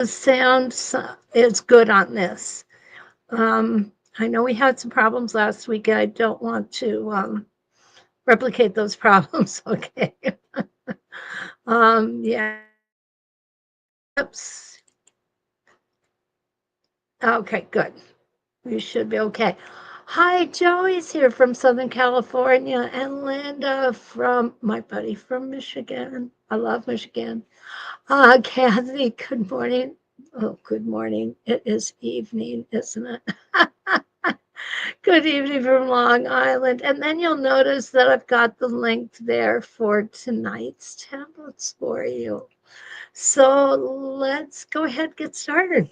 the sound is good on this. I know we had some problems last week. I don't want to replicate those problems. Okay. Yeah. Oops. Okay, good. We should be okay. Hi, Joey's here from Southern California, and Linda from my buddy from Michigan. I love Michigan. Kathy, good morning. Oh, good morning. It is evening, isn't it? Good evening from Long Island. And then you'll notice that I've got the link there for tonight's templates for you. So let's go ahead and get started.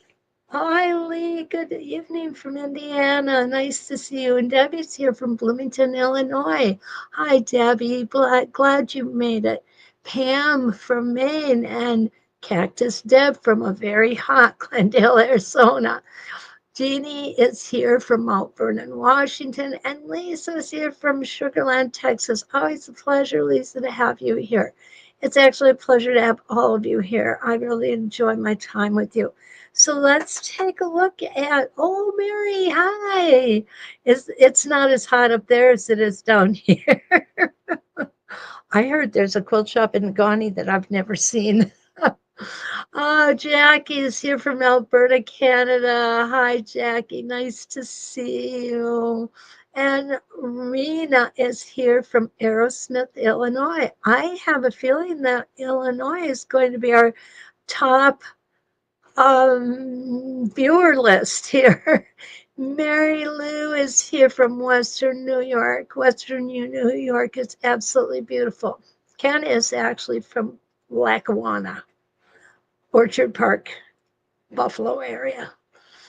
Hi, Lee. Good evening from Indiana. Nice to see you. And Debbie's here from Bloomington, Illinois. Hi, Debbie. Glad you made it. Pam from Maine and Cactus Deb from a very hot Glendale, Arizona. Jeannie is here from Mount Vernon, Washington, and Lisa's here from Sugar Land, Texas. Always a pleasure, Lisa, to have you here. It's actually a pleasure to have all of you here. I really enjoy my time with you. So let's take a look at, oh, Mary, hi. It's not as hot up there as it is down here. I heard there's a quilt shop in Gawney that I've never seen. Oh, Jackie is here from Alberta, Canada. Hi, Jackie. Nice to see you. And Rena is here from Aerosmith, Illinois. I have a feeling that Illinois is going to be our top viewer list here. Mary Lou is here from Western New York. Western New York is absolutely beautiful. Ken is actually from Lackawanna, Orchard Park, Buffalo area.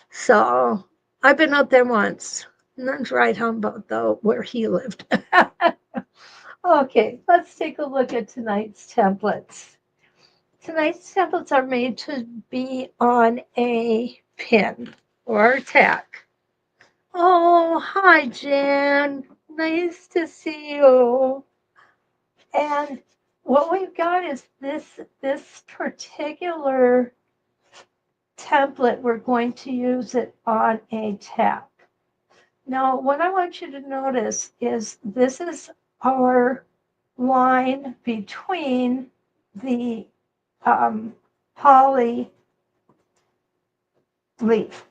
So I've been out there once. Not right home about though where he lived. Okay, let's take a look at tonight's templates. Tonight's templates are made to be on a pin or a tack. Oh, hi, Jan. Nice to see you. And what we've got is this particular template. We're going to use it on a tack. Now, what I want you to notice is this is our line between the Holly leaf.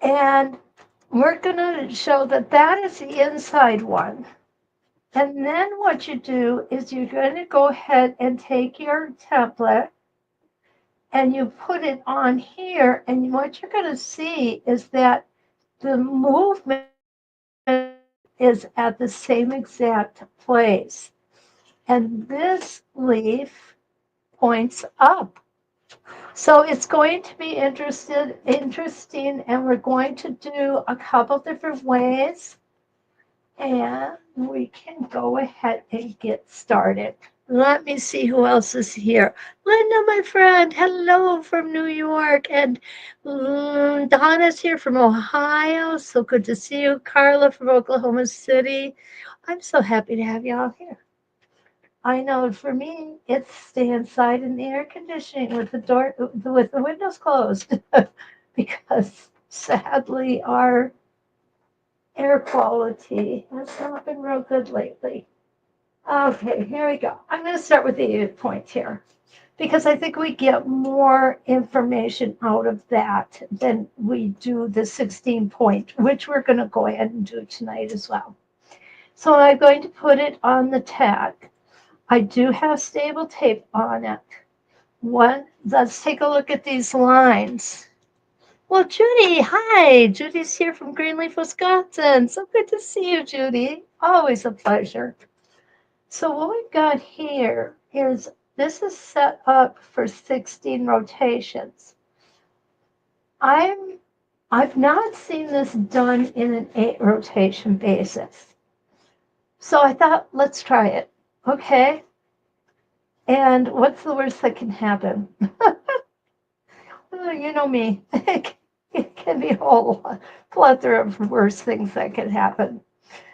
And we're going to show that that is the inside one. And then what you do is you're going to go ahead and take your template and you put it on here. And what you're going to see is that the movement is at the same exact place. And this leaf points up. So it's going to be interesting, and we're going to do a couple different ways, and we can go ahead and get started. Let me see who else is here. Linda, my friend, hello from New York, and Donna's here from Ohio. So good to see you. Carla from Oklahoma City. I'm so happy to have you all here. I know for me, it's stay inside in the air conditioning with with the windows closed, because sadly our air quality has not been real good lately. Okay, here we go. I'm going to start with the 8-point here because I think we get more information out of that than we do the 16-point, which we're going to go ahead and do tonight as well. So I'm going to put it on the tag. I do have stable tape on it. Let's take a look at these lines. Well, Judy, hi. Judy's here from Greenleaf, Wisconsin. So good to see you, Judy. Always a pleasure. So what we've got here is this is set up for 16 rotations. I've not seen this done in an 8 rotation basis. So I thought, let's try it. Okay. And what's the worst that can happen? You know me. It can be a whole plethora of worse things that can happen.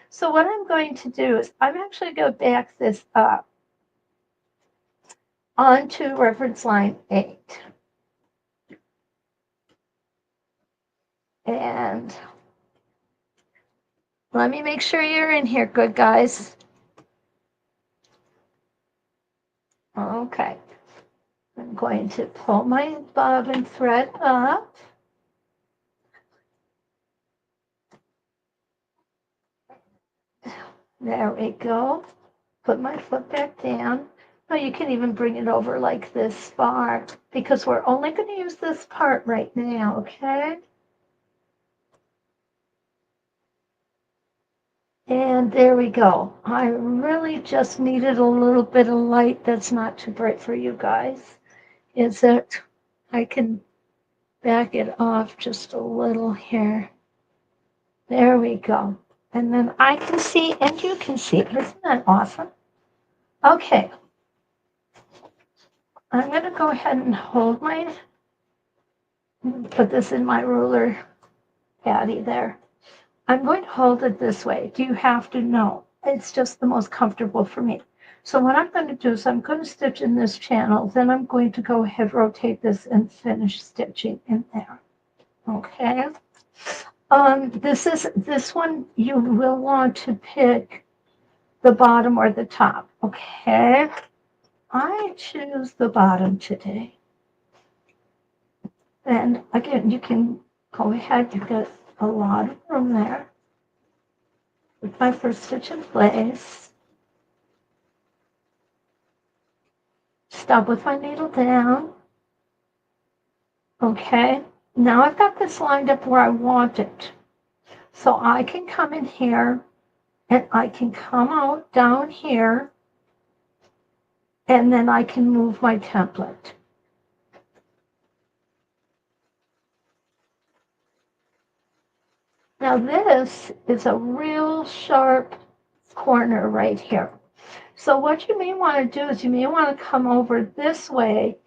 So what I'm going to do is I'm actually going to back this up. onto reference line 8. And let me make sure you're in here, good guys. Okay. I'm going to pull my bobbin thread up. There we go. Put my foot back down. Now you can even bring it over like this far because we're only going to use this part right now, okay? And there we go. I really just needed a little bit of light that's not too bright for you guys. Is it? I can back it off just a little here. There we go. And then I can see and you can see. Isn't that awesome? Okay. I'm going to go ahead and hold my, put this in my ruler caddy there. I'm going to hold it this way. Do you have to? No. It's just the most comfortable for me. So what I'm going to do is I'm going to stitch in this channel. Then I'm going to go ahead, rotate this, and finish stitching in there. Okay. This one you will want to pick the bottom or the top. Okay. I choose the bottom today. And again, you can go ahead. You've got a lot of room there. Put my first stitch in place. Stop with my needle down. Okay, now I've got this lined up where I want it. So I can come in here and I can come out down here and then I can move my template. Now this is a real sharp corner right here. So what you may want to do is you may want to come over this way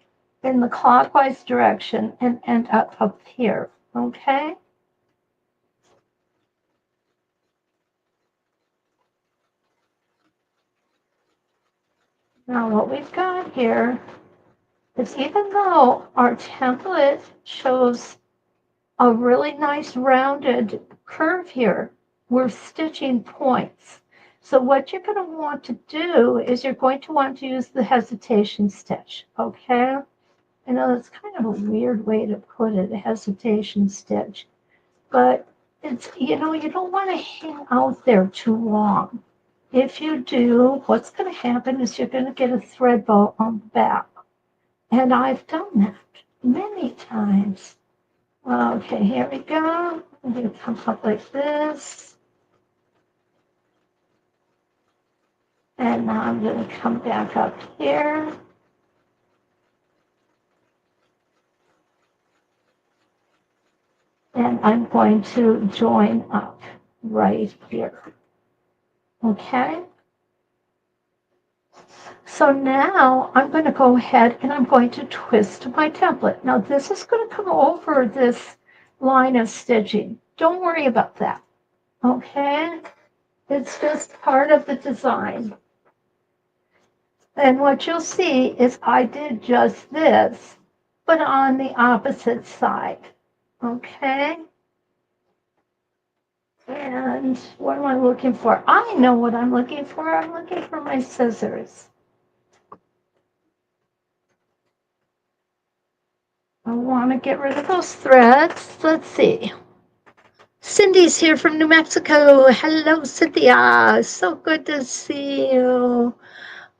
in the clockwise direction and end up here, okay? Now what we've got here is even though our template shows a really nice rounded curve here, we're stitching points. So what you're going to want to do is you're going to want to use the hesitation stitch, okay? I know that's kind of a weird way to put it, a hesitation stitch, but it's, you know, you don't want to hang out there too long. If you do, what's going to happen is you're going to get a thread bow on the back. And I've done that many times. Okay, here we go. I'm going to come up like this. And now I'm going to come back up here. And I'm going to join up right here. Okay. So now I'm going to go ahead and I'm going to twist my template. Now this is going to come over this line of stitching. Don't worry about that. Okay. It's just part of the design. And what you'll see is I did just this, but on the opposite side. Okay. And what am I looking for? I know what I'm looking for. I'm looking for my scissors. I want to get rid of those threads. Let's see. Cindy's here from New Mexico. Hello, Cynthia. So good to see you.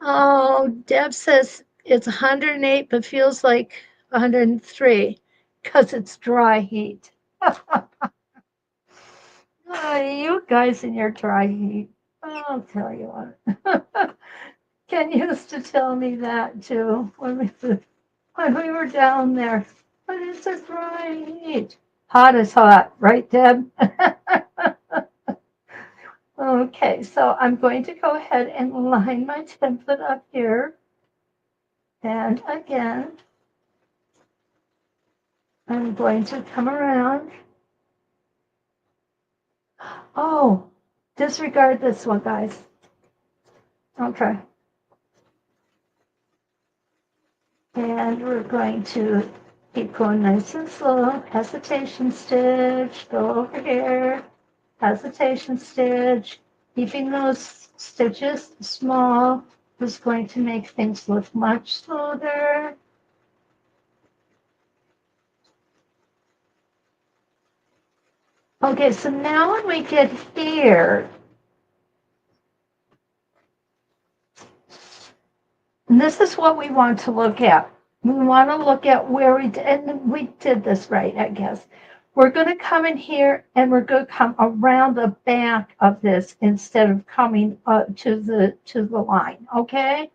Oh, Deb says it's 108, but feels like 103 because it's dry heat. Oh, you guys in your dry heat. I'll tell you what. Ken used to tell me that too when we were down there. But it's a dry heat. Hot is hot, right, Deb? Okay, so I'm going to go ahead and line my template up here. And again, I'm going to come around. Oh, disregard this one, guys. Okay. And we're going to keep going nice and slow. Hesitation stitch, go over here. Hesitation stitch. Keeping those stitches small is going to make things look much smoother. Okay, so now when we get here, and this is what we want to look at. We want to look at where and we did this right, I guess. We're going to come in here and we're going to come around the back of this instead of coming to the line, okay?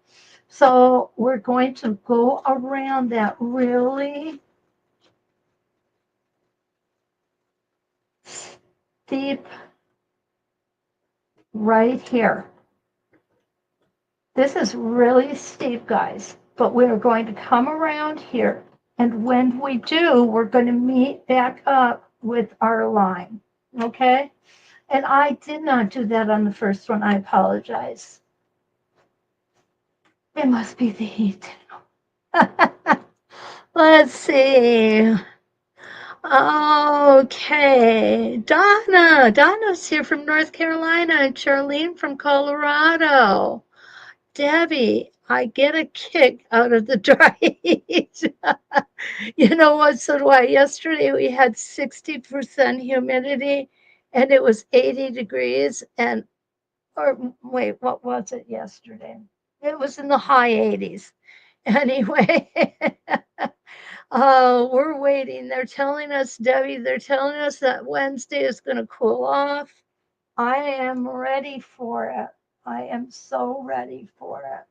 So we're going to go around that really steep right here. This is really steep, guys, but we're going to come around here. And when we do, we're going to meet back up with our line, okay? And I did not do that on the first one. I apologize. It must be the heat. Let's see. Okay, Donna's here from North Carolina, and Charlene from Colorado. Debbie, I get a kick out of the dry heat. You know what? So do I. Yesterday we had 60% humidity and it was 80 degrees. And, or wait, what was it yesterday? It was in the high 80s. Anyway, we're waiting. They're telling us, Debbie, they're telling us that Wednesday is going to cool off. I am ready for it. I am so ready for it.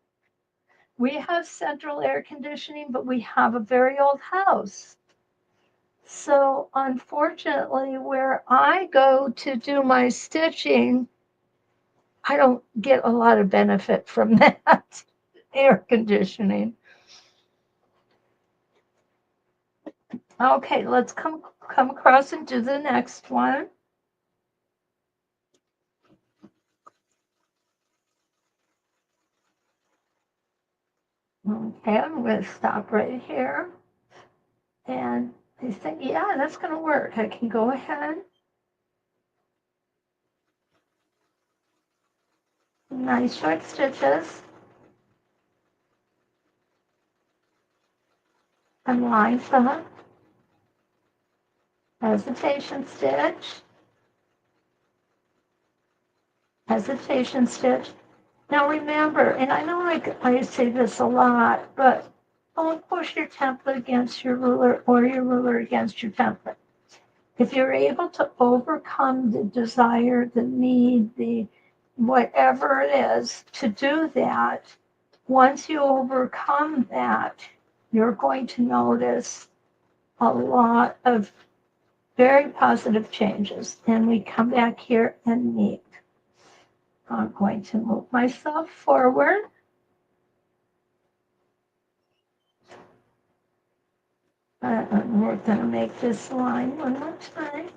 We have central air conditioning, but we have a very old house. So unfortunately, where I go to do my stitching, I don't get a lot of benefit from that air conditioning. Okay, let's come across and do the next one. Okay, I'm going to stop right here. And I think, yeah, that's going to work. I can go ahead. Nice short stitches. And line up. Hesitation stitch. Hesitation stitch. Now remember, and I know I say this a lot, but don't push your template against your ruler or your ruler against your template. If you're able to overcome the desire, the need, the whatever it is to do that, once you overcome that, you're going to notice a lot of very positive changes. And we come back here and meet. I'm going to move myself forward. And we're going to make this line one more time.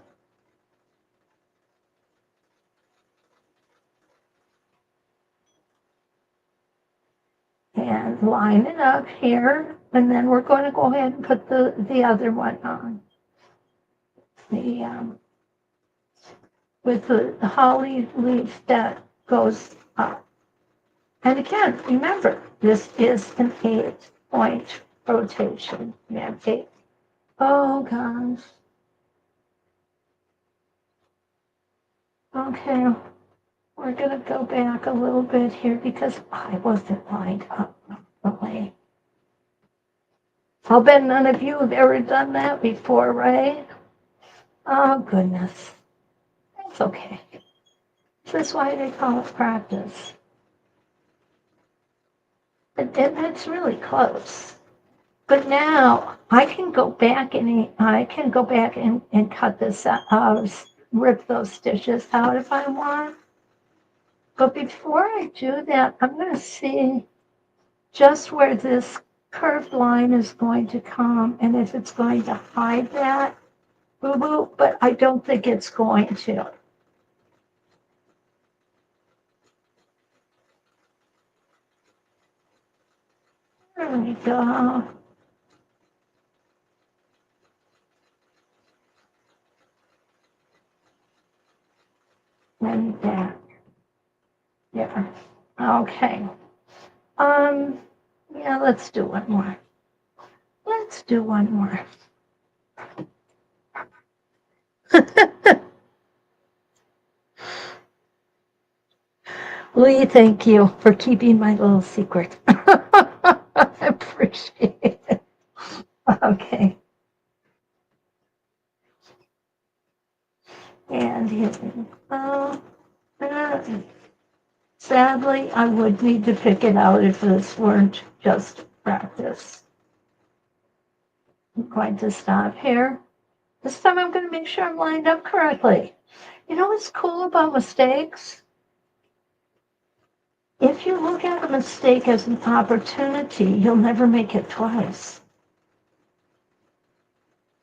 And line it up here. And then we're going to go ahead and put the other one on. With the Holly Wreath Set goes up. And again, remember, this is an 8-point rotation. Yeah, 8. Oh, gosh. Okay, we're going to go back a little bit here because I wasn't lined up properly. I'll bet none of you have ever done that before, right? Oh, goodness. That's okay. This is why they call it practice. And it's really close. But now I can go back and cut this out, rip those stitches out if I want. But before I do that, I'm going to see just where this curved line is going to come and if it's going to hide that, boo-boo, but I don't think it's going to. There we go. and back. Yeah. Okay. Yeah, let's do one more. Let's do one more. Lee, thank you for keeping my little secret. I appreciate it. Okay. And here we go. Sadly, I would need to pick it out if this weren't just practice. I'm going to stop here. This time I'm going to make sure I'm lined up correctly. You know what's cool about mistakes? If you look at a mistake as an opportunity, you'll never make it twice.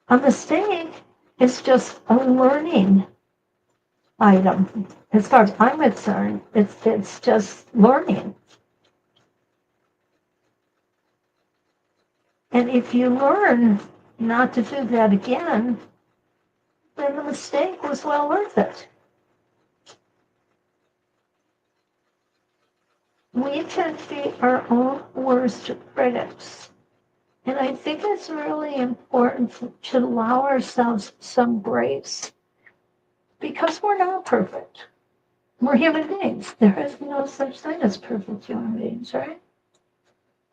A mistake is just a learning item. As far as I'm concerned, it's just learning. And if you learn not to do that again, then the mistake was well worth it. We tend to be our own worst critics. And I think it's really important to allow ourselves some grace because we're not perfect. We're human beings. There is no such thing as perfect human beings, right?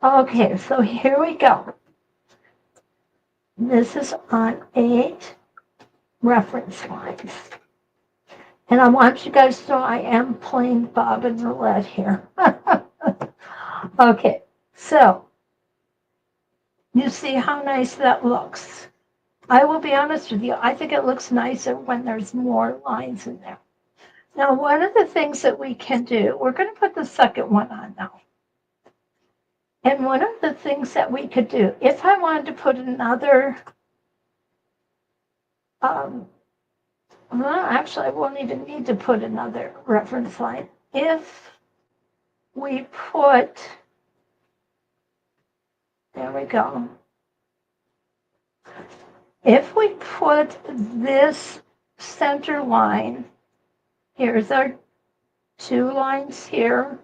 Okay, so here we go. This is on 8 reference lines. And I want you guys to know I am playing bobbin roulette here. Okay, so you see how nice that looks. I will be honest with you, I think it looks nicer when there's more lines in there. Now, one of the things that we can do, we're going to put the second one on now. And one of the things that we could do, if I wanted to put another, well, actually, I won't even need to put another reference line. If we put, there we go. If we put this center line, here's our 2 lines here,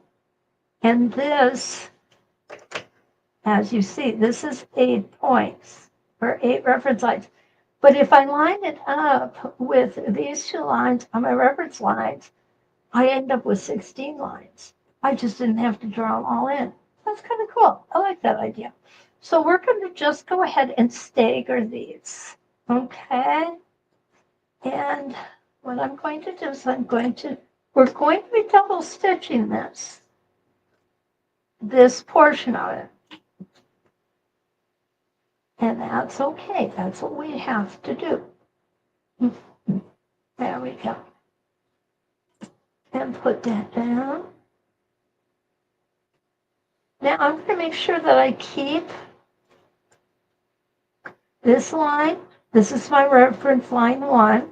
and this, as you see, this is 8 points, or 8 reference lines. But if I line it up with these 2 lines on my reference lines, I end up with 16 lines. I just didn't have to draw them all in. That's kind of cool. I like that idea. So we're going to just go ahead and stagger these, okay? And what I'm going to do is we're going to be double stitching this portion of it. And that's okay. That's what we have to do. There we go. And put that down. Now I'm going to make sure that I keep this line. This is my reference line 1,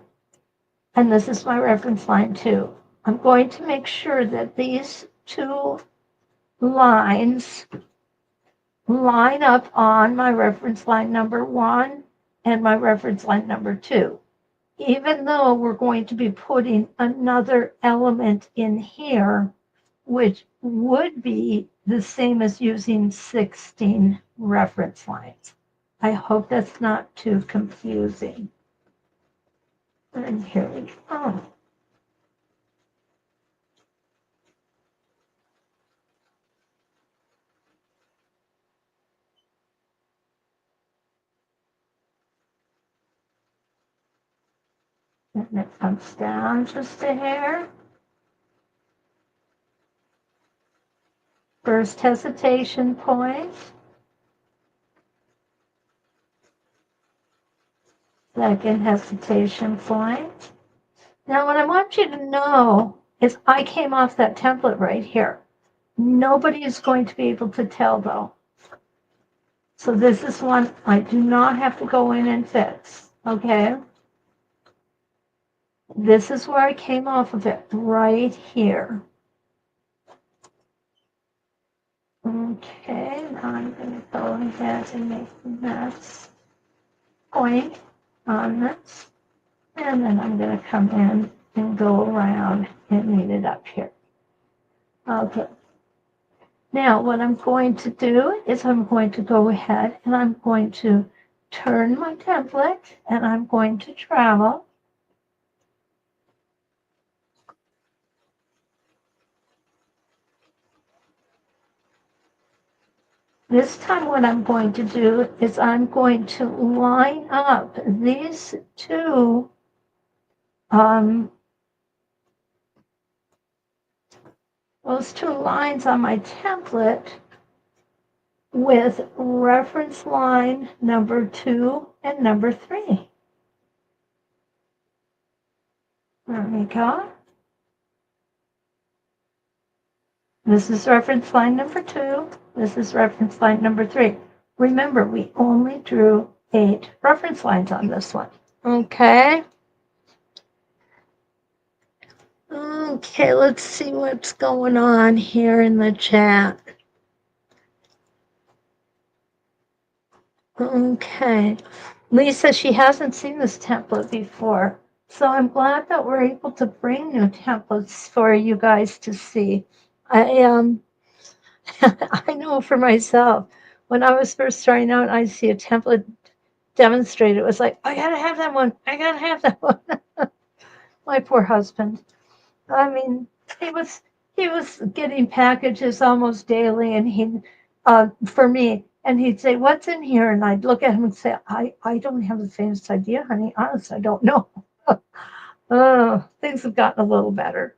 and this is my reference line 2. I'm going to make sure that these 2 lines line up on my reference line number 1 and my reference line number 2. Even though we're going to be putting another element in here, which would be the same as using 16 reference lines. I hope that's not too confusing. And here we go. And it comes down just a hair. First hesitation point. Second hesitation point. Now what I want you to know is I came off that template right here. Nobody is going to be able to tell though. So this is one I do not have to go in and fix, okay? This is where I came off of it, right here. Okay, now I'm going to go ahead and make the next point on this. And then I'm going to come in and go around and knit it up here. Okay. Now what I'm going to do is I'm going to go ahead and I'm going to turn my template and I'm going to travel. This time what I'm going to do is I'm going to line up these two those two lines on my template with reference line number 2 and number 3. There we go. This is reference line number 2. This is reference line number 3. Remember, we only drew 8 reference lines on this one. Okay. Okay, let's see what's going on here in the chat. Okay. Lisa, she hasn't seen this template before. So I'm glad that we're able to bring new templates for you guys to see. I I know for myself, when I was first starting out, I'd see a template demonstrated. It was like, I gotta have that one. I gotta have that one. My poor husband. I mean, he was getting packages almost daily, and he for me, and he'd say, "What's in here?" And I'd look at him and say, "I don't have the faintest idea, honey. Honestly, I don't know." Things have gotten a little better.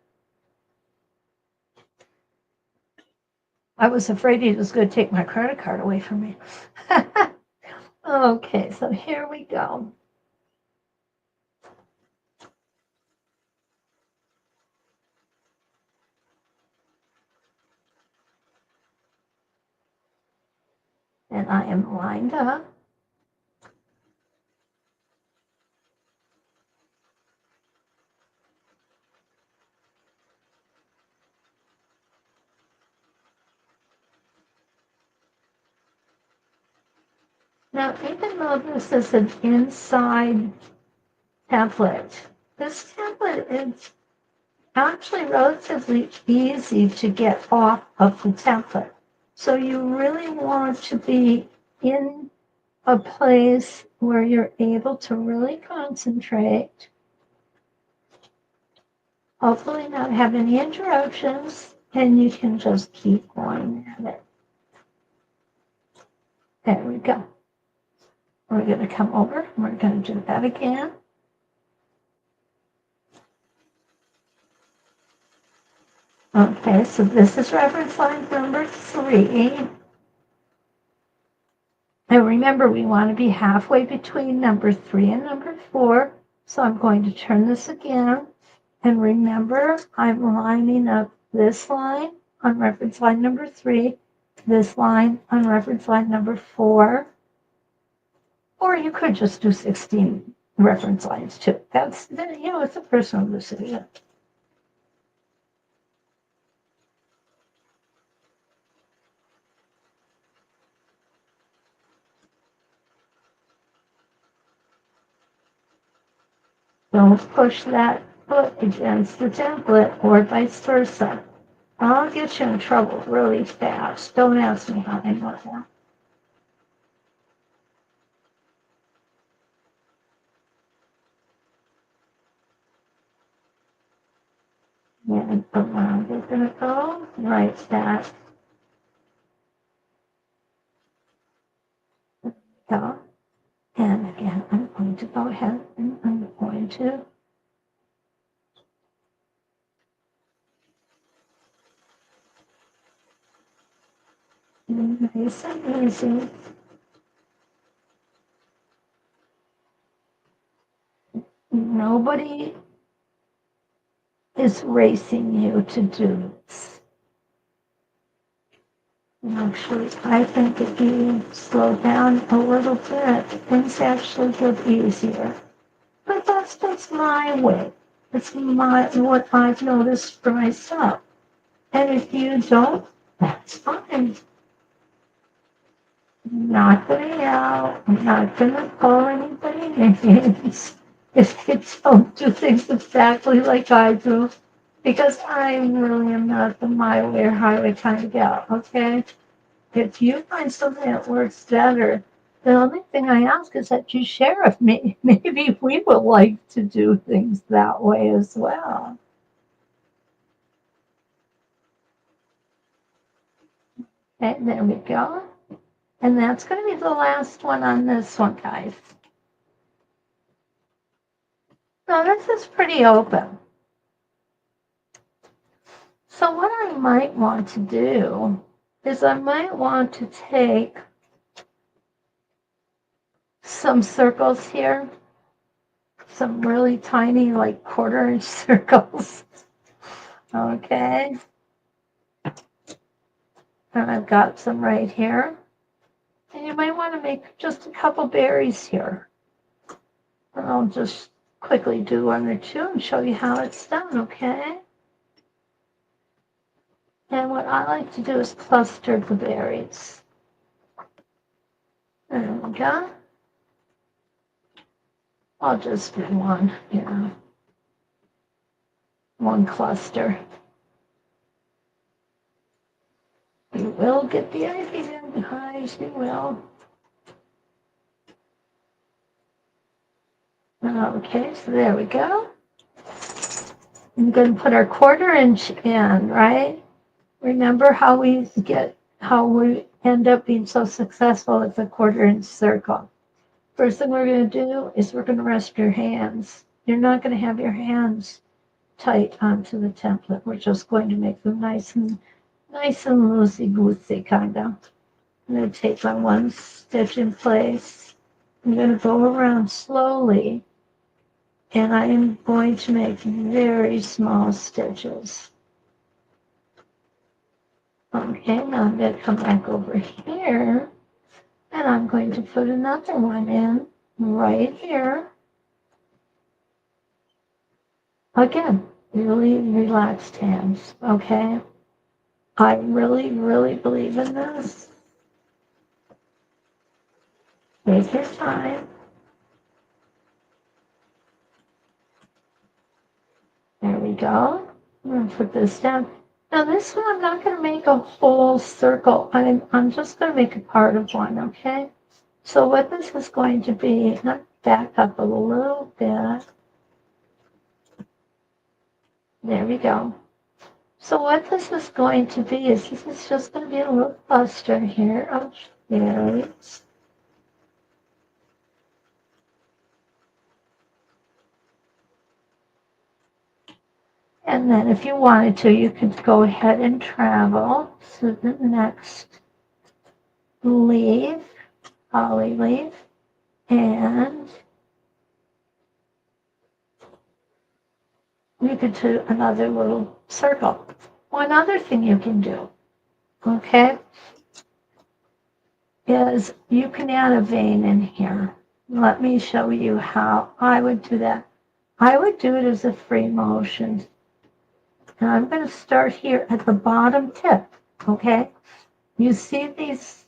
I was afraid he was going to take my credit card away from me. Okay, so here we go. And I am lined up. Now, even though this is an inside template, this template is actually relatively easy to get off of the template. So you really want to be in a place where you're able to really concentrate, hopefully not have any interruptions, and you can just keep going at it. There we go. We're going to come over and we're going to do that again. Okay, so this is reference line number 3. And remember, we want to be halfway between number 3 and number 4. So I'm going to turn this again. And remember, I'm lining up this line on reference line number 3, this line on reference line number 4. Or you could just do 16 reference lines too. That's, it's a personal decision. Don't push that foot against the template or vice versa. I'll get you in trouble really fast. Don't ask me how I know that. And around we're going to go right that. Go. And again, I'm going to go ahead and I'm going to nice and easy. Nobody is racing you to do this. And actually, I think if you slow down a little bit, things actually get easier. But that's just my way. It's what I've noticed for myself. And if you don't, that's fine. I'm not going to yell. I'm not going to call anybody names. if they don't do things exactly like I do, because I really am not the my way or highway kind of gal, okay? If you find something that works better, the only thing I ask is that you share with me. Maybe we would like to do things that way as well. And there we go. And that's going to be the last one on this one, guys. Now this is pretty open. So what I might want to do is I might want to take some circles here, some really tiny, like 1/4 inch circles. Okay. And I've got some right here. And you might want to make just a couple berries here. And I'll just quickly do 1 or 2 and show you how it's done, okay? And what I like to do is cluster the berries. There we go. I'll just do one, one cluster. You will get the idea, guys, you will. Okay, so there we go. I'm going to put our 1/4 inch in, right? Remember how we end up being so successful with the 1/4 inch circle. First thing we're going to do is we're going to rest your hands. You're not going to have your hands tight onto the template. We're just going to make them nice and loosey-goosey kind of. I'm going to take my one stitch in place. I'm going to go around slowly, and I am going to make very small stitches. Okay, now I'm going to come back over here, and I'm going to put another one in right here. Again, really relaxed hands, okay? I really, really believe in this. Take your time. There we go. I'm going to put this down. Now this one, I'm not going to make a whole circle. I'm just going to make a part of one, okay? So what this is going to be, I'm going to back up a little bit. There we go. So what this is going to be is this is just going to be a little cluster here of berries. And then if you wanted to, you could go ahead and travel to the next leaf, holly leaf, and you could do another little circle. One other thing you can do, okay, is you can add a vein in here. Let me show you how I would do that. I would do it as a free motion. And I'm going to start here at the bottom tip, okay? You see these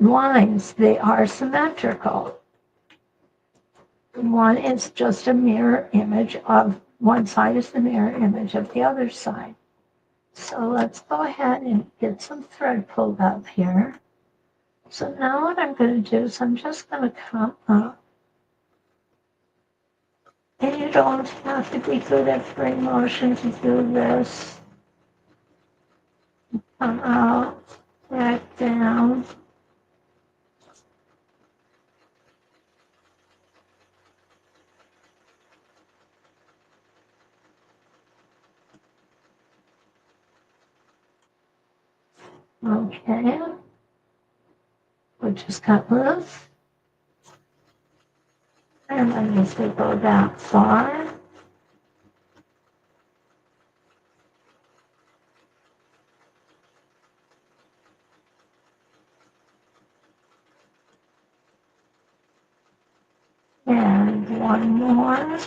lines, they are symmetrical. One is just a mirror image of, one side is the mirror image of the other side. So let's go ahead and get some thread pulled up here. So now what I'm going to do is I'm just going to come up. And you don't have to be good at free motion to do this. Come out, back down. Okay. We just cut loose. And then this will go that far. And one more.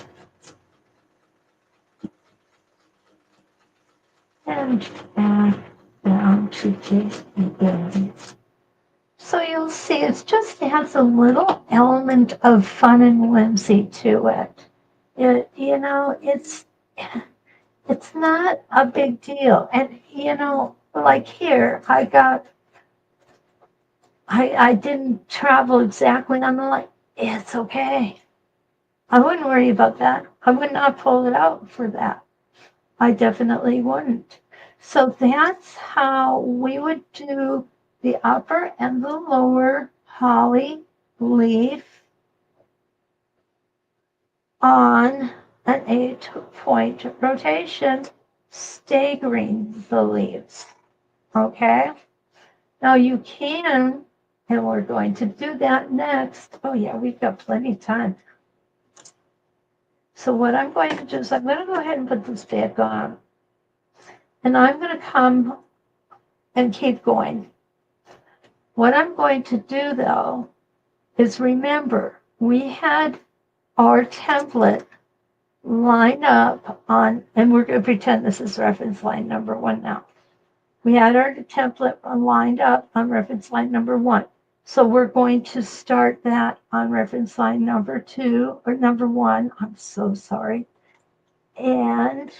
And back down to just begin. So you'll see it just adds a little element of fun and whimsy to it. It's not a big deal. And, like here, I didn't travel exactly on the line. It's okay. I wouldn't worry about that. I would not pull it out for that. I definitely wouldn't. So that's how we would do the upper and the lower holly leaf on an 8-point rotation, staggering the leaves. Okay? Now you can, and we're going to do that next. Oh yeah, we've got plenty of time. So what I'm going to do is I'm going to go ahead and put this back on. And I'm going to come and keep going. What I'm going to do though is remember we had our template lined up on, and we're going to pretend this is reference line number 1 now. We had our template lined up on reference line number 1. So we're going to start that on reference line number 2 or number 1. I'm so sorry. And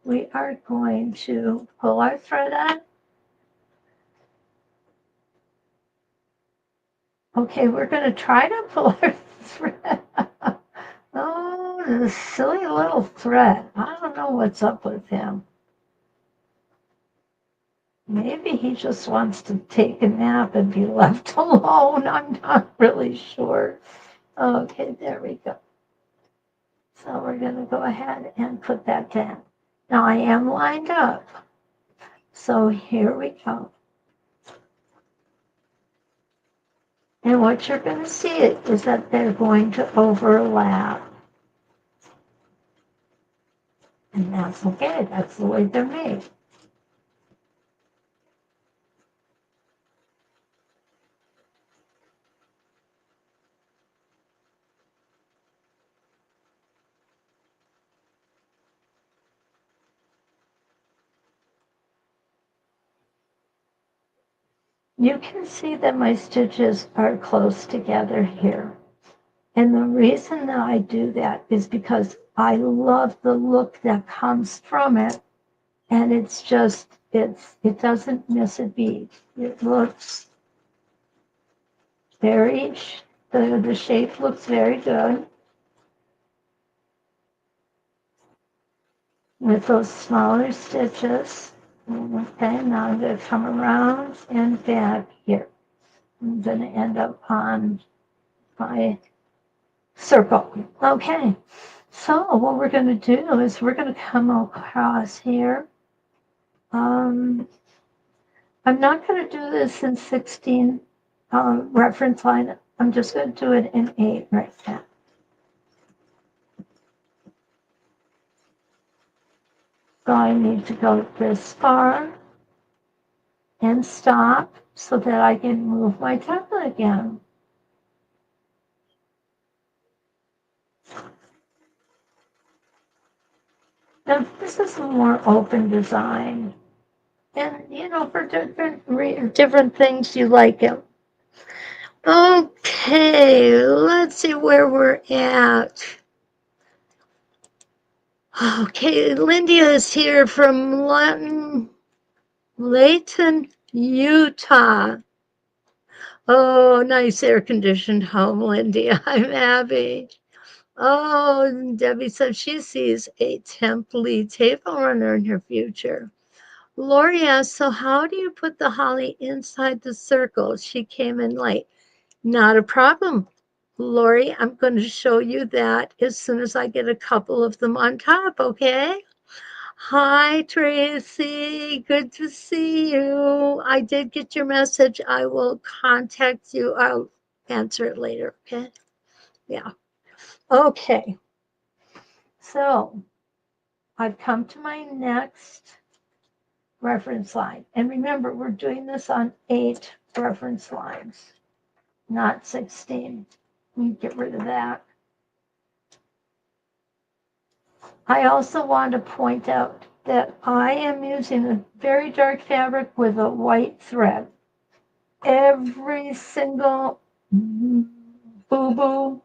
we are going to pull our thread on. Okay, we're going to try to pull our thread. Oh, this silly little thread. I don't know what's up with him. Maybe he just wants to take a nap and be left alone. I'm not really sure. Okay, there we go. So we're going to go ahead and put that down. Now I am lined up. So here we go. And what you're going to see is that they're going to overlap. And that's okay. That's the way they're made. You can see that my stitches are close together here. And the reason that I do that is because I love the look that comes from it. And it's just, it doesn't miss a beat. It looks very, the shape looks very good. With those smaller stitches. Okay, now I'm going to come around and back here. I'm going to end up on my circle. Okay, so what we're going to do is we're going to come across here. I'm not going to do this in 16 reference line. I'm just going to do it in 8 right now. So I need to go this far and stop so that I can move my template again. Now this is a more open design. And for different things you like it. Okay, let's see where we're at. Okay, Linda is here from Layton, Utah. Oh, nice air-conditioned home, Linda. I'm Abby. Oh, Debbie said she sees a template table runner in her future. Lori asked, so how do you put the holly inside the circle? She came in late. Not a problem. Lori, I'm going to show you that as soon as I get a couple of them on top, okay? Hi, Tracy. Good to see you. I did get your message. I will contact you. I'll answer it later, okay? Yeah. Okay. So I've come to my next reference line. And remember, we're doing this on 8 reference lines, not 16. Let me get rid of that. I also want to point out that I am using a very dark fabric with a white thread. Every single boo-boo,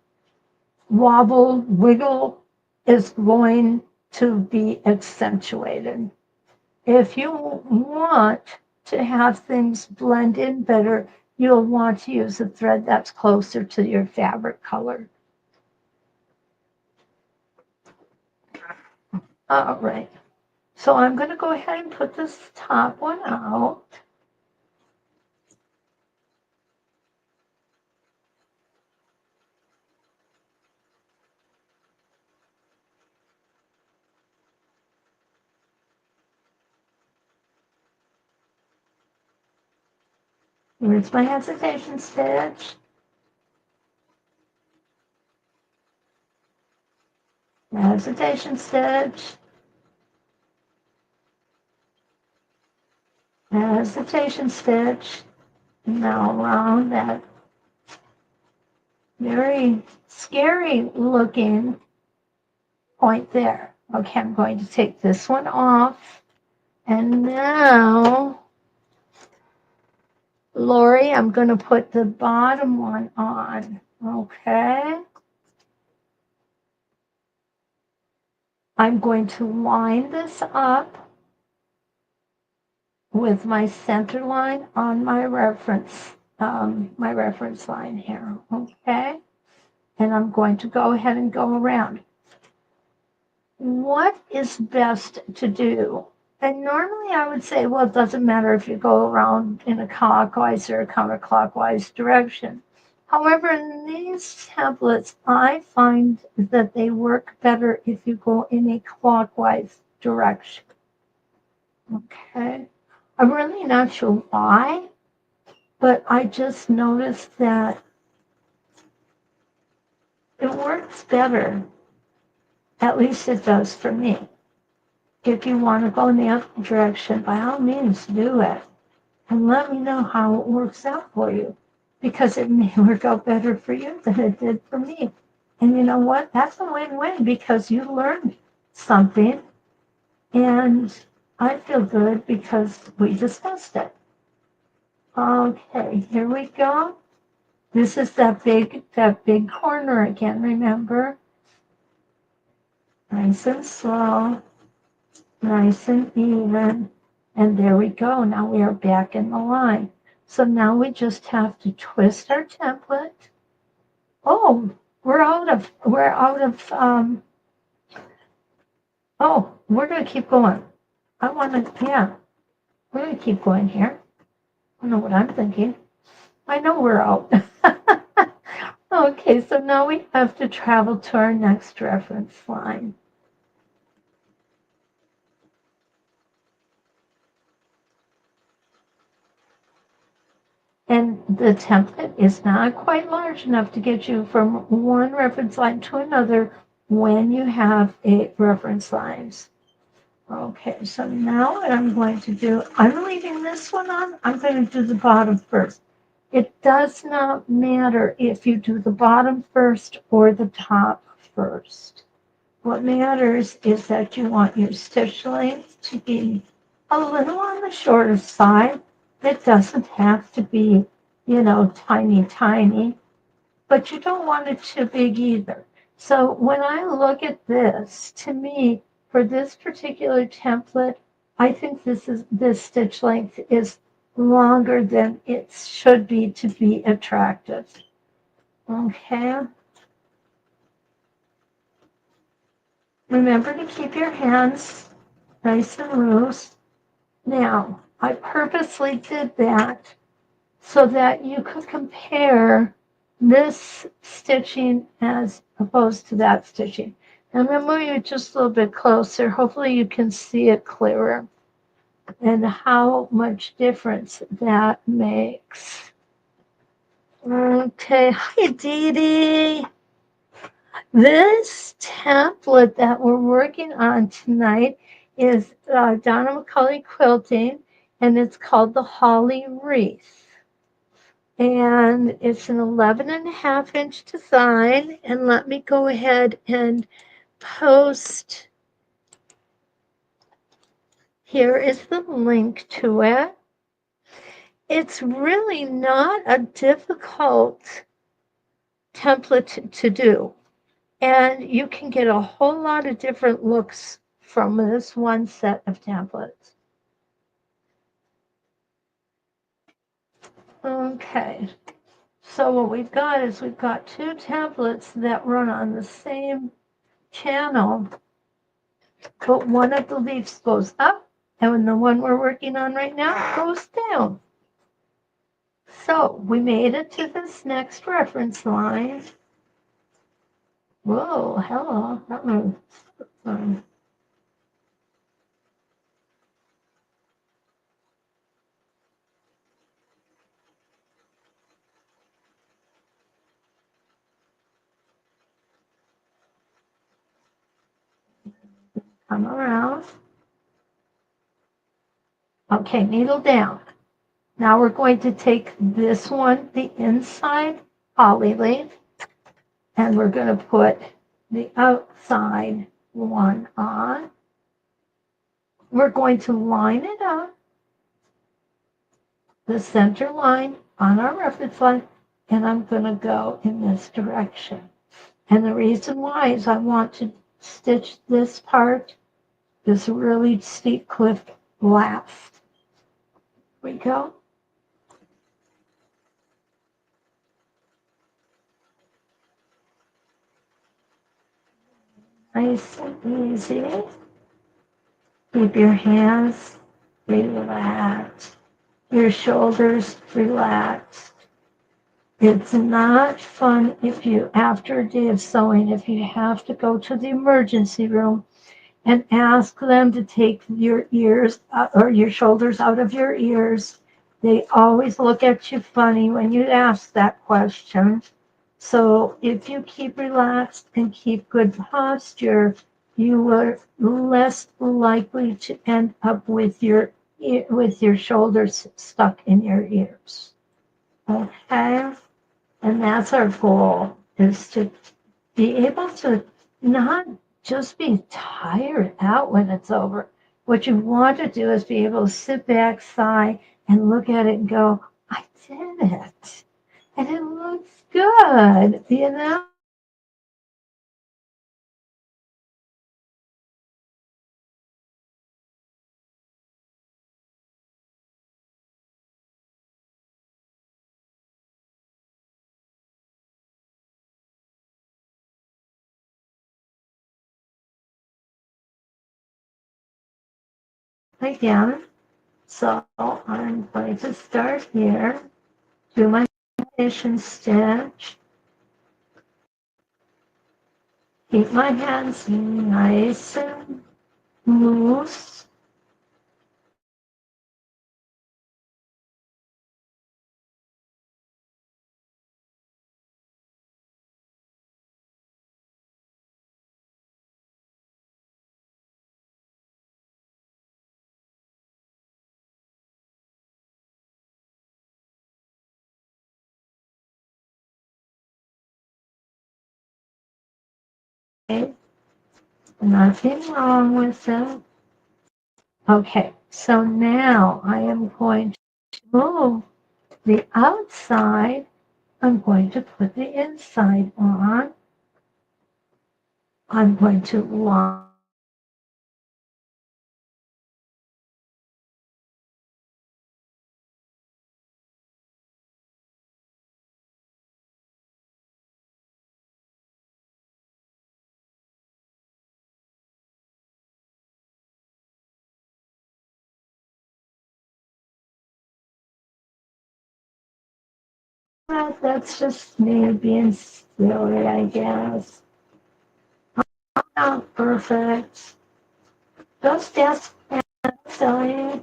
wobble, wiggle is going to be accentuated. If you want to have things blend in better, you'll want to use a thread that's closer to your fabric color. All right. So I'm going to go ahead and put this top one out. Here's my hesitation stitch. Hesitation stitch. Hesitation stitch. Now around that very scary looking point there. Okay, I'm going to take this one off. And now, Lori, I'm going to put the bottom one on. Okay. I'm going to line this up with my center line on my reference line here. Okay. And I'm going to go ahead and go around. What is best to do? And normally I would say, well, it doesn't matter if you go around in a clockwise or a counterclockwise direction. However, in these templates, I find that they work better if you go in a clockwise direction. Okay. I'm really not sure why, but I just noticed that it works better. At least it does for me. If you want to go in the other direction, by all means, do it. And let me know how it works out for you, because it may work out better for you than it did for me. And you know what? That's a win-win, because you learned something, and I feel good because we discussed it. Okay, here we go. This is that big corner again, remember? Nice and slow, nice and even. And there we go. Now we are back in the line. So now we just have to twist our template. Oh, we're out of, oh, we're going to keep going. We're going to keep going here. I don't know what I'm thinking. I know we're out. Okay, so now we have to travel to our next reference line. And the template is not quite large enough to get you from one reference line to another when you have 8 reference lines. Okay, so now what I'm going to do, I'm leaving this one on. I'm going to do the bottom first. It does not matter if you do the bottom first or the top first. What matters is that you want your stitch length to be a little on the shorter side. It doesn't have to be, tiny, tiny, but you don't want it too big either. So when I look at this, to me, for this particular template, I think this stitch length is longer than it should be to be attractive. Okay. Remember to keep your hands nice and loose. Now, I purposely did that so that you could compare this stitching as opposed to that stitching. And I'm going to move you just a little bit closer. Hopefully you can see it clearer and how much difference that makes. Okay, hi Dee Dee. This template that we're working on tonight is Donna McCauley Quilting, and it's called the Holly Wreath. And it's an 11.5-inch design. And let me go ahead and post. Here is the link to it. It's really not a difficult template to do. And you can get a whole lot of different looks from this one set of templates. Okay, so what we've got is we've got two templates that run on the same channel, but one of the leaves goes up and the one we're working on right now goes down. So we made it to this next reference line. Whoa, hello. Come around. Okay, needle down. Now we're going to take this one, the inside holly leaf, and we're going to put the outside one on. We're going to line it up, the center line on our reference line, and I'm going to go in this direction. And the reason why is I want to stitch this part, this really steep cliff, last. Here we go. Nice and easy. Keep your hands relaxed, your shoulders relaxed. It's not fun if you, after a day of sewing, if you have to go to the emergency room and ask them to take your ears or your shoulders out of your ears. They always look at you funny when you ask that question. So if you keep relaxed and keep good posture, you are less likely to end up with your shoulders stuck in your ears. Okay? And that's our goal, is to be able to not just be tired out when it's over. What you want to do is be able to sit back, sigh, and look at it and go, I did it. And it looks good, you know? Again, so I'm going to start here, do my finishing stitch, keep my hands nice and loose. Okay? Nothing wrong with it. Okay, so now I am going to move the outside. I'm going to put the inside on. I'm going to line. Well, that's just me being silly, I guess. I'm not perfect. Just ask me, silly.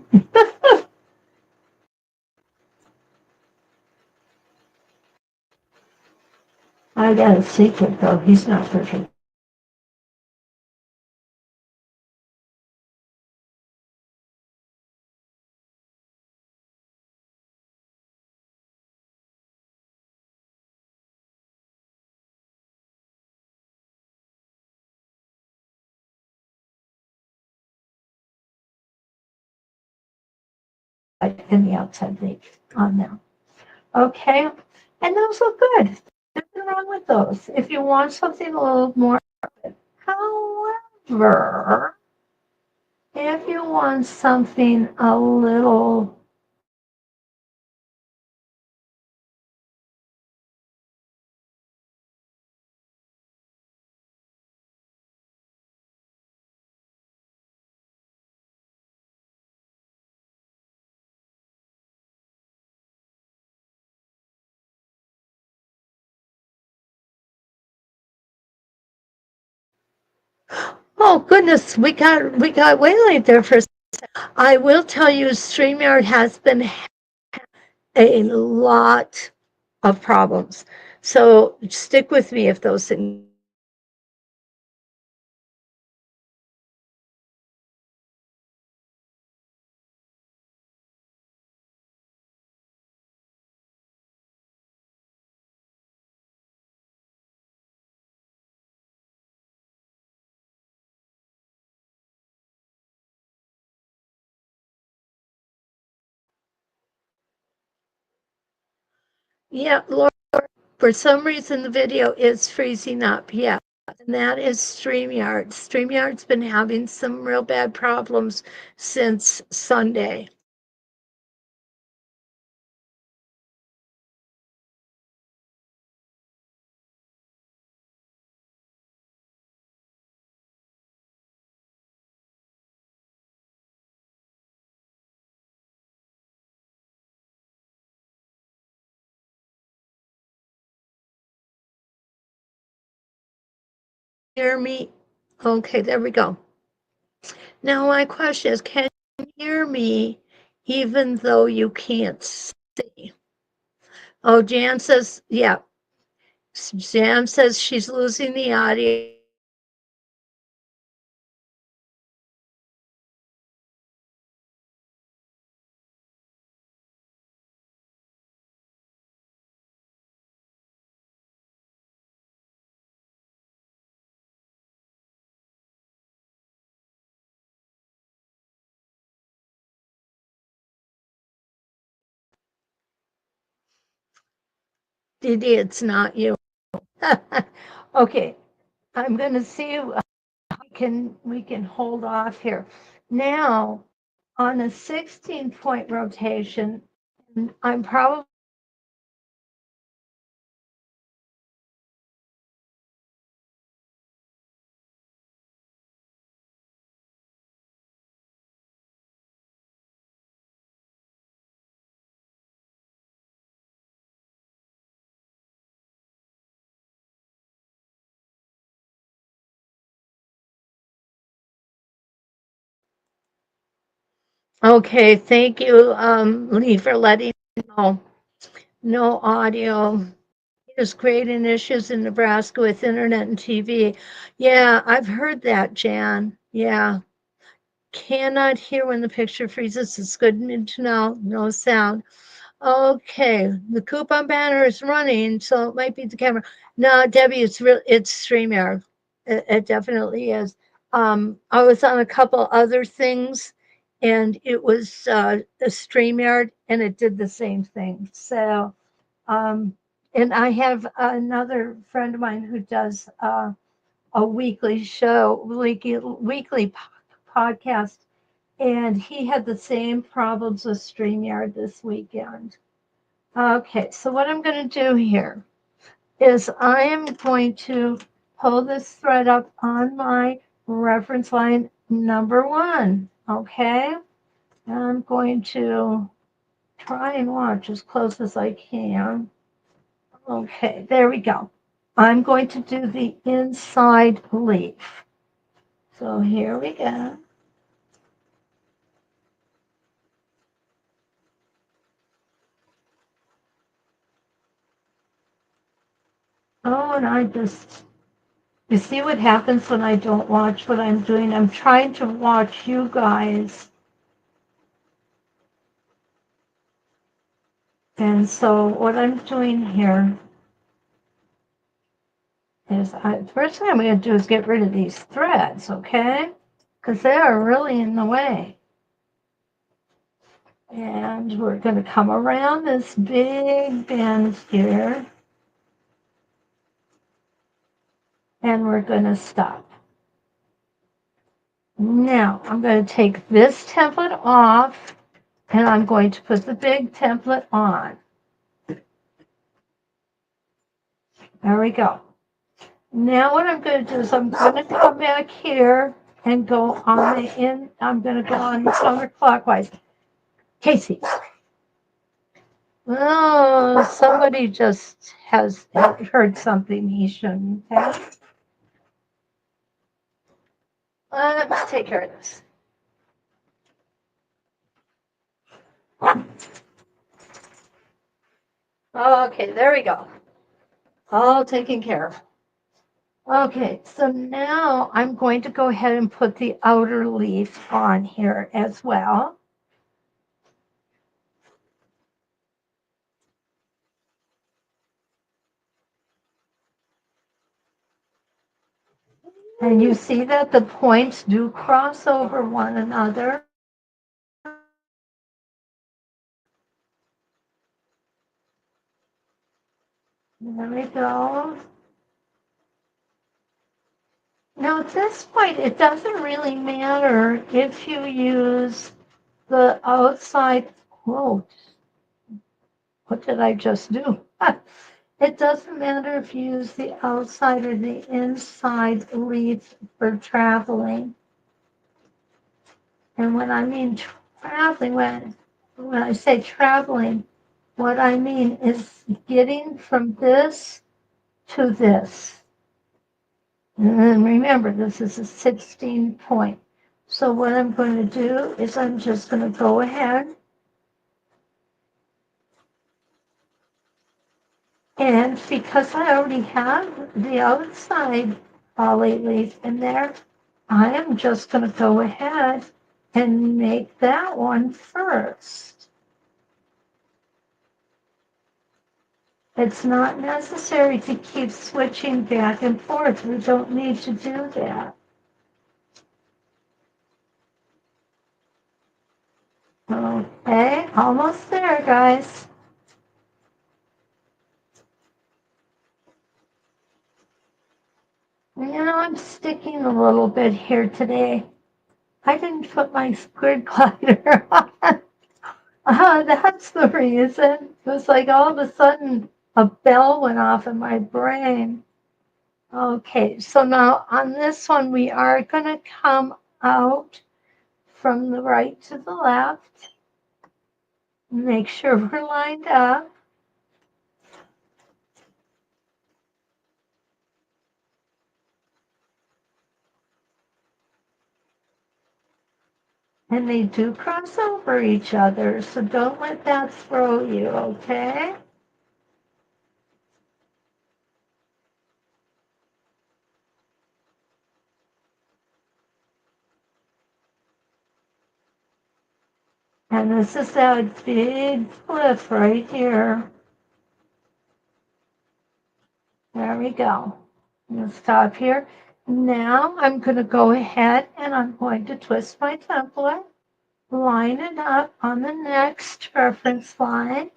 I got a secret though. He's not perfect. In the outside leaf on there. Okay, and those look good. wrong with those. If you want something a little more, however, if you want something a little oh goodness, we got way late there for a second. I will tell you StreamYard has been a lot of problems. So stick with me if those things yeah, Laura, for some reason the video is freezing up. Yeah. And that is StreamYard. StreamYard's been having some real bad problems since Sunday. Hear me? Okay, there we go. Now my question is, can you hear me even though you can't see? Oh, Jan says, yeah. Jan says she's losing the audio. Didi, it's not you. Okay, I'm going to see if we can hold off here. Now, on a 16-point rotation, I'm probably okay. Thank you, Lee, for letting me know. No audio. There's creating issues in Nebraska with internet and TV. Yeah, I've heard that, Jan. Yeah. Cannot hear when the picture freezes. It's good to know. No sound. Okay, the coupon banner is running, so it might be the camera. No, Debbie, it's StreamYard. It definitely is. I was on a couple other things, and it was a StreamYard, and it did the same thing. So, um, and I have another friend of mine who does a weekly show, weekly podcast, and he had the same problems with StreamYard this weekend. Okay, so what I'm going to do here is I am going to pull this thread up on my reference line number 1. Okay, and I'm going to try and watch as close as I can. Okay, there we go. I'm going to do the inside leaf. So here we go. Oh, and you see what happens when I don't watch what I'm doing? I'm trying to watch you guys. And so what I'm doing here is first thing I'm going to do is get rid of these threads, okay? Because they are really in the way. And we're going to come around this big bend here. and we're going to stop. Now I'm going to take this template off and I'm going to put the big template on. There we go. Now what I'm going to do is I'm going to come back here and go on the in. I'm going to go on counterclockwise. Casey. Oh, somebody just has heard something he shouldn't have. Let's take care of this. Okay, there we go. All taken care of. Okay, so now I'm going to go ahead and put the outer leaf on here as well. And you see that the points do cross over one another. There we go. Now at this point, it doesn't really matter if you use the outside, whoa, what did I just do? It doesn't matter if you use the outside or the inside leaf for traveling. And when I mean traveling, when I say traveling, what I mean is getting from this to this. And remember, this is a 16 point. So what I'm going to do is I'm just going to go ahead and because I already have the outside Holly leaf in there, I am just going to go ahead and make that one first. It's not necessary to keep switching back and forth. We don't need to do that. Okay, almost there, guys. You know, I'm sticking a little bit here today. I didn't put my squid glider on. That's the reason. It was like all of a sudden a bell went off in my brain. Okay, so now on this one, we are going to come out from the right to the left. Make sure we're lined up. And they do cross over each other, so don't let that throw you, okay? And this is that big cliff right here. There we go. I'm going to stop here. Now I'm going to go ahead and I'm going to twist my template, line it up on the next reference line.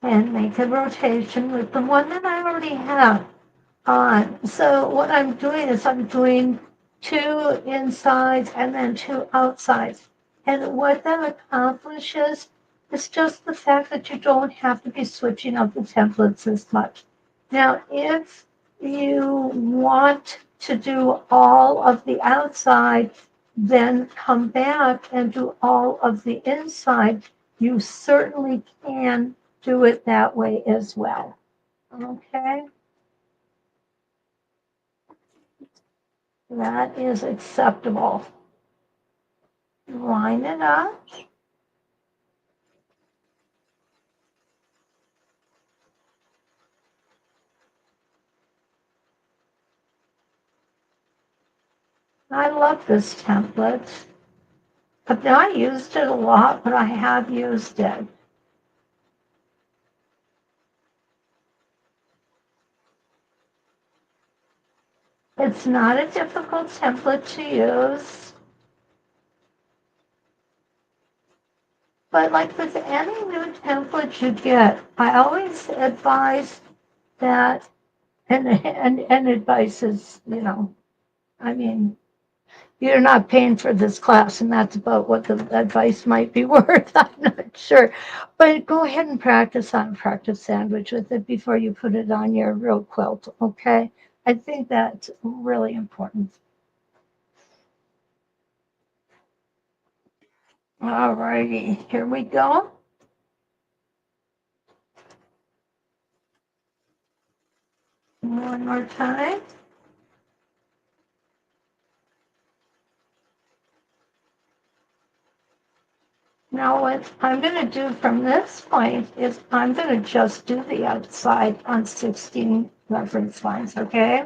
And make a rotation with the one that I already have on. So what I'm doing is I'm doing 2 insides and then 2 outsides. And what that accomplishes is just the fact that you don't have to be switching up the templates as much. Now, if you want to do all of the outside, then come back and do all of the inside. You certainly can do it that way as well. Okay? That is acceptable. Line it up. I love this template. I've not used it a lot, but I have used it. It's not a difficult template to use. But like with any new template you get, I always advise that, and advice is, I mean, you're not paying for this class, and that's about what the advice might be worth. I'm not sure. But go ahead and practice on practice sandwich with it before you put it on your real quilt, okay? I think that's really important. All righty, here we go. One more time. Now what I'm going to do from this point is I'm going to just do the outside on 16 reference lines, okay?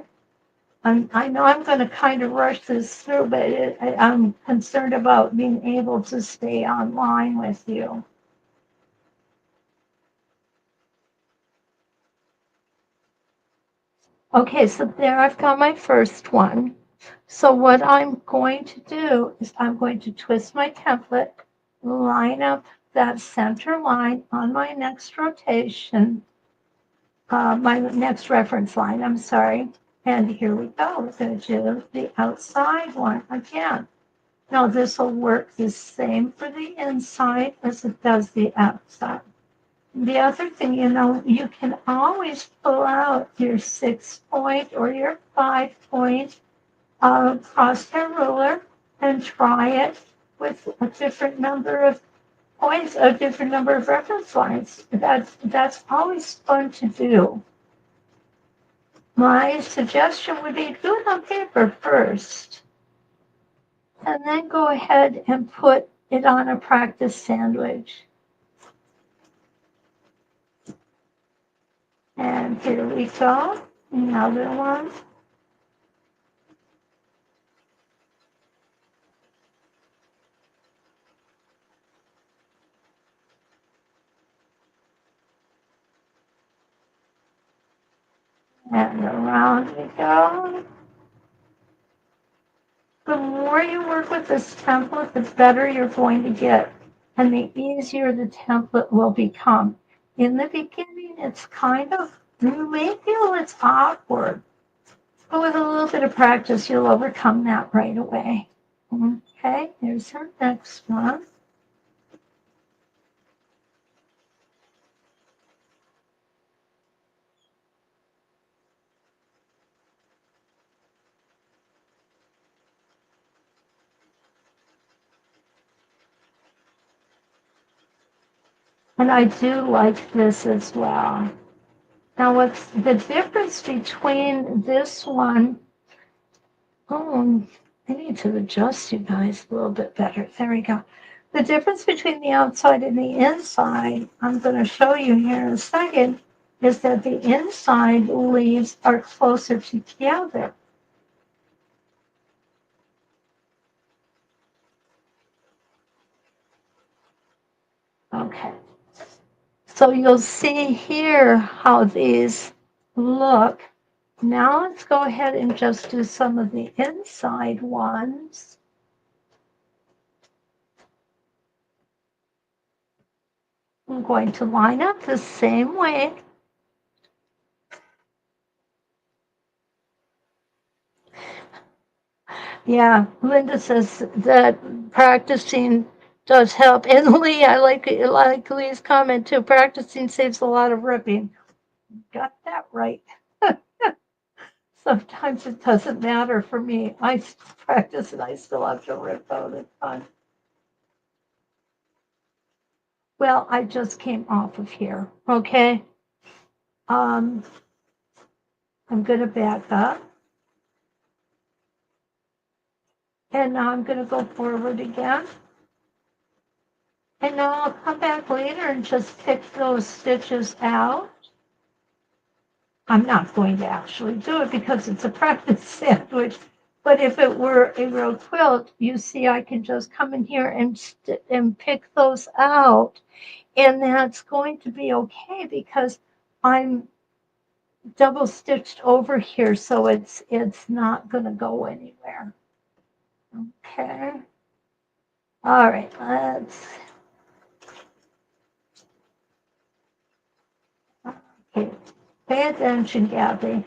I know I'm going to kind of rush this through, but I'm concerned about being able to stay online with you. Okay, so there I've got my first one. So what I'm going to do is I'm going to twist my template, line up that center line on my next rotation, my next reference line, I'm sorry. And here we go. We're going to do the outside one again. Now this will work the same for the inside as it does the outside. The other thing, you can always pull out your 6-point or your 5-point crosshair ruler and try it with a different number of points, a different number of reference lines. That's always fun to do. My suggestion would be do it on paper first, and then go ahead and put it on a practice sandwich. And here we go, another one. And around we go. The more you work with this template, the better you're going to get, and the easier the template will become. In the beginning, it's kind of, you may feel it's awkward, but with a little bit of practice, you'll overcome that right away. Okay, here's our next one. And I do like this as well. Now, what's the difference between this one? Oh, I need to adjust you guys a little bit better. There we go. The difference between the outside and the inside, I'm going to show you here in a second, is that the inside leaves are closer together. Okay. So you'll see here how these look. Now let's go ahead and just do some of the inside ones. I'm going to line up the same way. Yeah, Linda says that practicing does help. And Lee, I like Lee's comment too. Practicing saves a lot of ripping. Got that right. Sometimes it doesn't matter for me. I practice and I still have to rip all the time. Well, I just came off of here. Okay. I'm going to back up. And now I'm going to go forward again. And now I'll come back later and just pick those stitches out. I'm not going to actually do it because it's a practice sandwich. But if it were a real quilt, you see I can just come in here and pick those out. And that's going to be okay because I'm double stitched over here, so it's not going to go anywhere. Okay. All right, let's Pay attention, Kathy.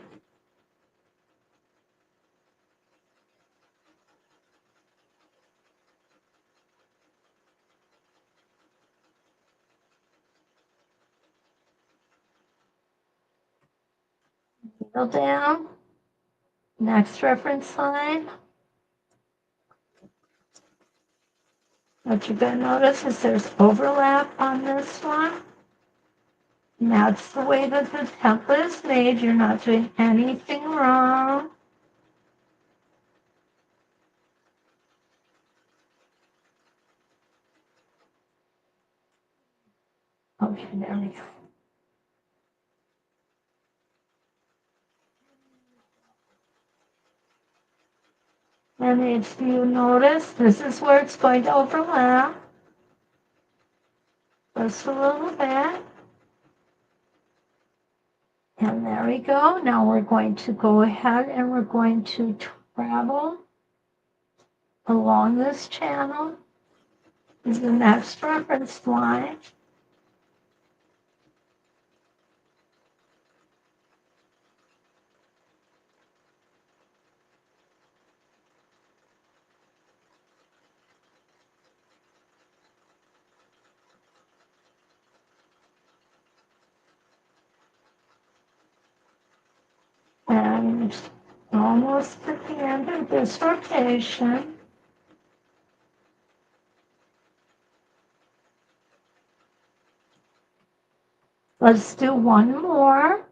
Needle down. Next reference line. What you're going to notice is there's overlap on this one. And that's the way that the template is made. You're not doing anything wrong. Okay, there we go. And if you notice, this is where it's going to overlap. Just a little bit. And there we go. Now we're going to go ahead and we're going to travel along this channel. This is the next reference line. And almost at the end of this rotation. Let's do one more.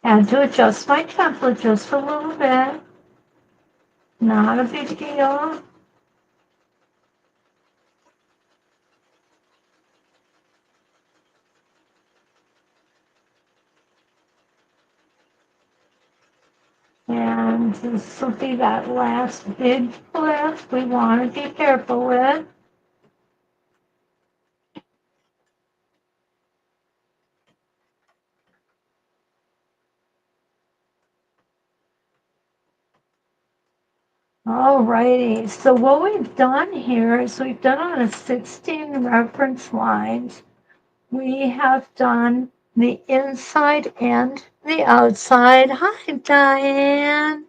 And to adjust my template just a little bit. Not a big deal. And this will be that last big flip we want to be careful with. Alrighty, so what we've done here is we've done on a 16 reference lines. We have done the inside and the outside. Hi, Diane.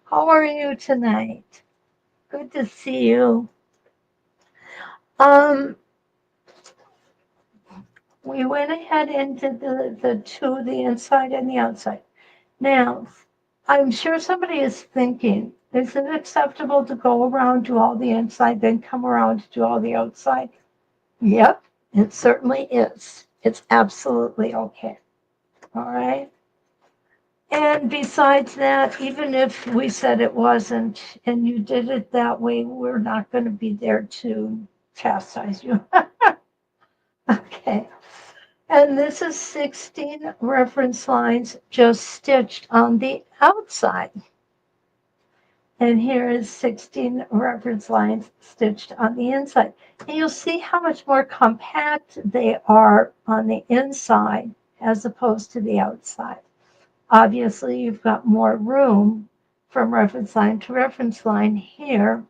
How are you tonight? Good to see you. We went ahead and did the inside and the outside. Now, I'm sure somebody is thinking, is it acceptable to go around, do all the inside, then come around to do all the outside? Yep, it certainly is. It's absolutely okay. All right. And besides that, even if we said it wasn't and you did it that way, we're not going to be there to chastise you. Okay. And this is 16 reference lines just stitched on the outside. And here is 16 reference lines stitched on the inside. And you'll see how much more compact they are on the inside as opposed to the outside. Obviously, you've got more room from reference line to reference line here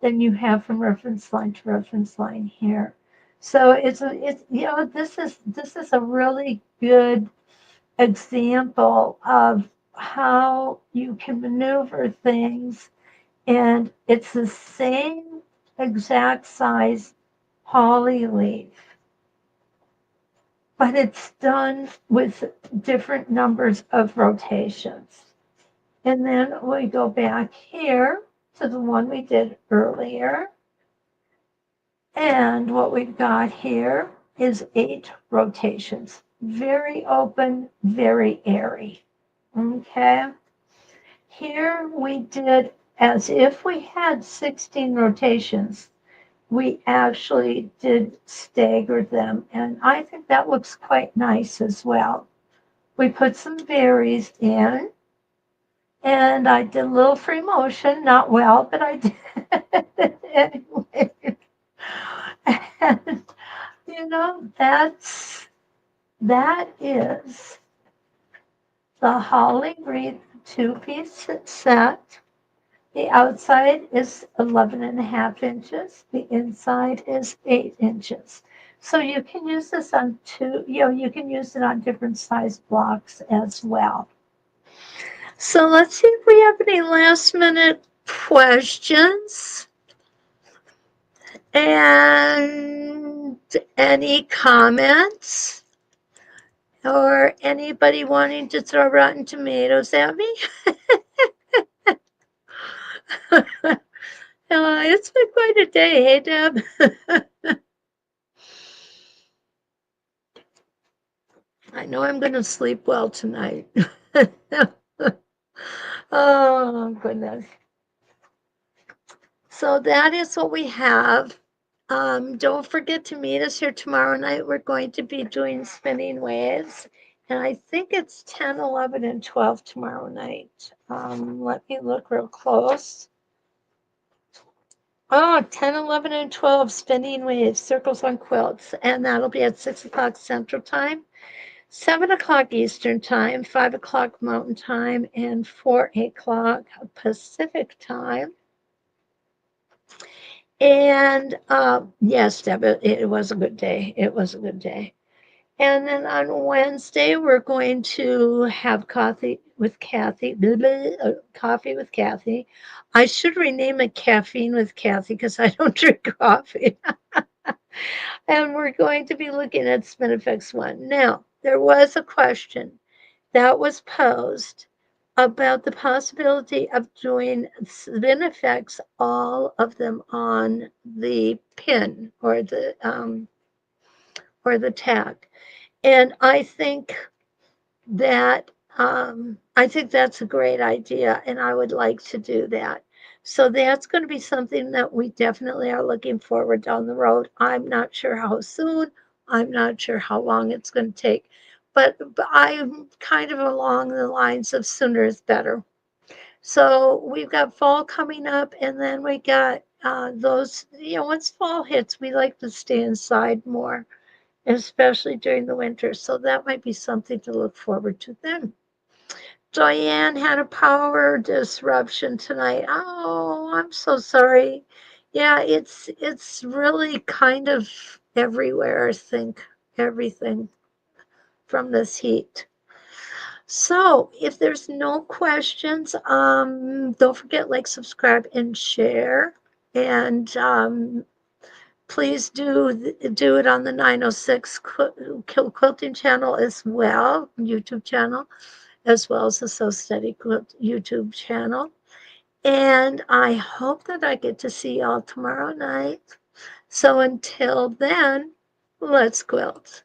than you have from reference line to reference line here. So it's you know, this is a really good example of how you can maneuver things, and it's the same exact size holly leaf, but it's done with different numbers of rotations. And then we go back here to the one we did earlier. And what we've got here is 8 rotations. Very open, very airy. Okay. Here we did as if we had 16 rotations. We actually did stagger them, and I think that looks quite nice as well. We put some berries in, and I did a little free motion, not well, but I did it anyway. And that is the Holly Wreath two-piece set. The outside is 11.5 inches. The inside is 8 inches. So you can use this on you can use it on different size blocks as well. So let's see if we have any last minute questions and any comments or anybody wanting to throw rotten tomatoes at me. It's been quite a day, hey Deb? I know I'm going to sleep well tonight. Oh, goodness. So that is what we have. Don't forget to meet us here tomorrow night. We're going to be doing spinning waves. And I think it's 10, 11, and 12 tomorrow night. Let me look real close. Oh, 10, 11, and 12 spinning waves, circles on quilts. And that'll be at 6 o'clock Central Time, 7 o'clock Eastern Time, 5 o'clock Mountain Time, and 4 o'clock Pacific Time. And yes, Deb, it was a good day. It was a good day. And then on Wednesday, we're going to have coffee with Kathy. Coffee with Kathy. I should rename it Caffeine with Kathy because I don't drink coffee. And we're going to be looking at Spinifex 1. Now, there was a question that was posed about the possibility of doing Spinifex, all of them on the pin or the tag. And I think that's a great idea, and I would like to do that. So that's going to be something that we definitely are looking forward down the road. I'm not sure how soon. I'm not sure how long it's going to take, but I'm kind of along the lines of sooner is better. So we've got fall coming up, and then we got those, once fall hits, we like to stay inside more, especially during the winter. So that might be something to look forward to then. Diane had a power disruption tonight. Oh, I'm so sorry. Yeah, it's really kind of everywhere, I think, everything from this heat. So if there's no questions, don't forget, like, subscribe, and share. And please do it on the 906 Quilting channel as well, YouTube channel, as well as the So Steady Quilt YouTube channel. And I hope that I get to see y'all tomorrow night. So until then, let's quilt.